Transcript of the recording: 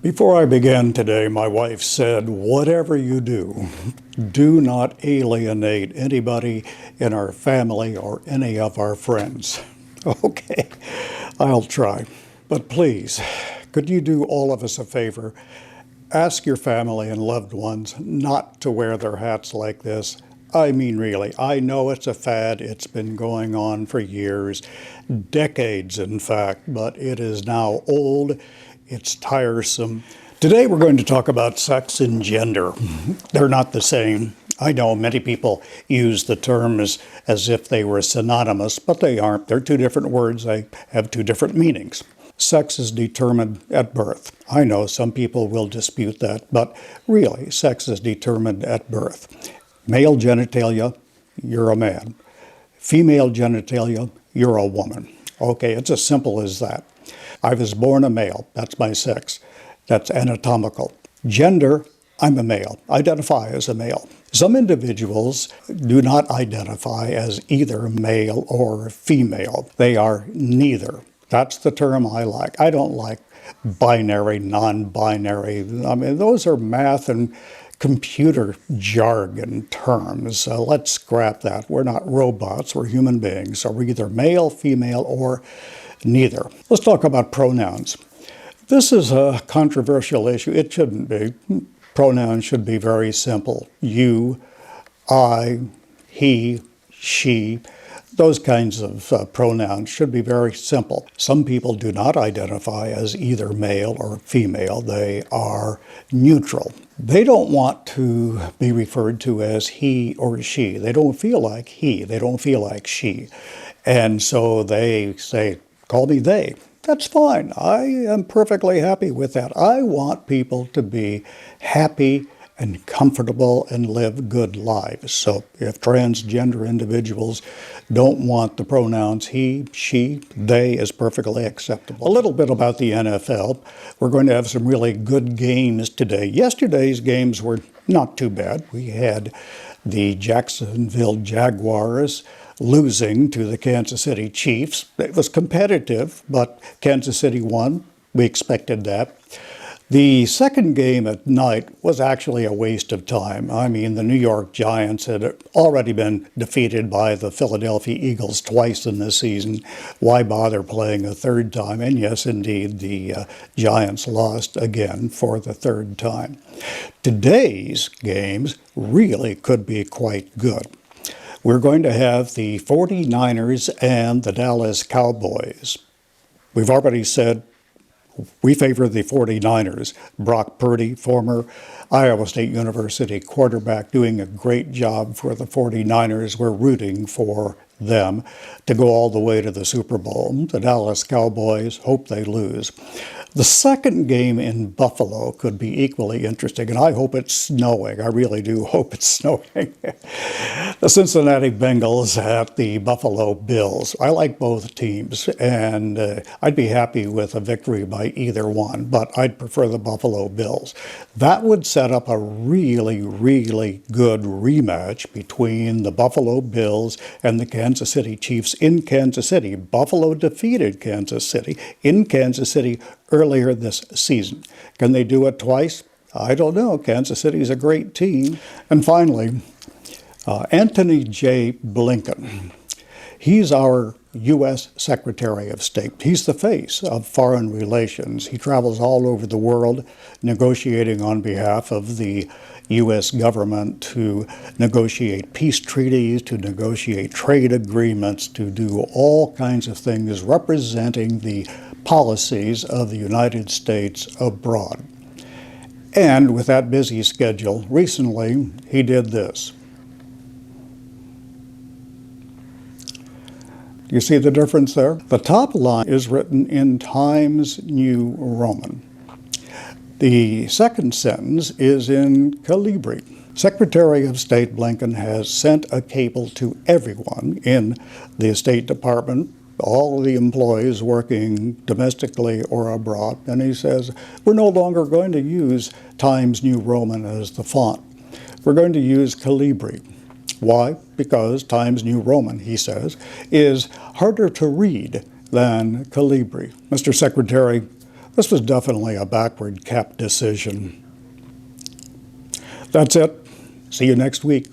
Before I began today, my wife said, whatever you do, do not alienate anybody in our family or any of our friends. Okay, I'll try. But please, could you do all of us a favor? Ask your family and loved ones not to wear their hats like this. I mean, really, I know it's a fad. It's been going on for years, decades, in fact, but it is now old. It's tiresome. Today we're going to talk about sex and gender. They're not the same. I know many people use the terms as if they were synonymous, but they aren't. They're two different words. They have two different meanings. Sex is determined at birth. I know some people will dispute that, but really, sex is determined at birth. Male genitalia, you're a man. Female genitalia, you're a woman. Okay, it's as simple as that. I was born a male. That's my sex. That's anatomical. Gender, I'm a male. Identify as a male. Some individuals do not identify as either male or female. They are neither. That's the term I like. I don't like binary, non-binary. I mean, those are math and computer jargon terms. Let's scrap that. We're not robots. We're human beings. So we're either male, female, or neither. Let's talk about pronouns. This is a controversial issue. It shouldn't be. Pronouns should be very simple. You, I, he, she. Those kinds of pronouns should be very simple. Some people do not identify as either male or female. They are neutral. They don't want to be referred to as he or she. They don't feel like he. They don't feel like she. And so they say, call me they. That's fine. I am perfectly happy with that. I want people to be happy and comfortable and live good lives. So if transgender individuals don't want the pronouns he, she, they is perfectly acceptable. A little bit about the NFL. We're going to have some really good games today. Yesterday's games were not too bad. We had the Jacksonville Jaguars losing to the Kansas City Chiefs. It was competitive, but Kansas City won. We expected that. The second game at night was actually a waste of time. I mean, the New York Giants had already been defeated by the Philadelphia Eagles twice in this season. Why bother playing a third time? And yes, indeed, the Giants lost again for the third time. Today's games really could be quite good. We're going to have the 49ers and the Dallas Cowboys. We've already said we favor the 49ers. Brock Purdy, former Iowa State University quarterback, doing a great job for the 49ers. We're rooting for them to go all the way to the Super Bowl. The Dallas Cowboys hope they lose. The second game in Buffalo could be equally interesting, and I hope it's snowing. I really do hope it's snowing. The Cincinnati Bengals at the Buffalo Bills. I like both teams, and I'd be happy with a victory by either one, but I'd prefer the Buffalo Bills. That would set up a really, really good rematch between the Buffalo Bills and the Kansas City Chiefs in Kansas City. Buffalo defeated Kansas City in Kansas City earlier this season. Can they do it twice? I don't know. Kansas City is a great team. And finally, Antony J. Blinken. He's our U.S. Secretary of State. He's the face of foreign relations. He travels all over the world negotiating on behalf of the U.S. government to negotiate peace treaties, to negotiate trade agreements, to do all kinds of things representing the policies of the United States abroad. And with that busy schedule, recently he did this. You see the difference there? The top line is written in Times New Roman. The second sentence is in Calibri. Secretary of State Blinken has sent a cable to everyone in the State Department, all the employees working domestically or abroad, and he says, we're no longer going to use Times New Roman as the font. We're going to use Calibri. Why? Because Times New Roman, he says, is harder to read than Calibri. Mr. Secretary, This was definitely a backward cap decision. That's it. See you next week.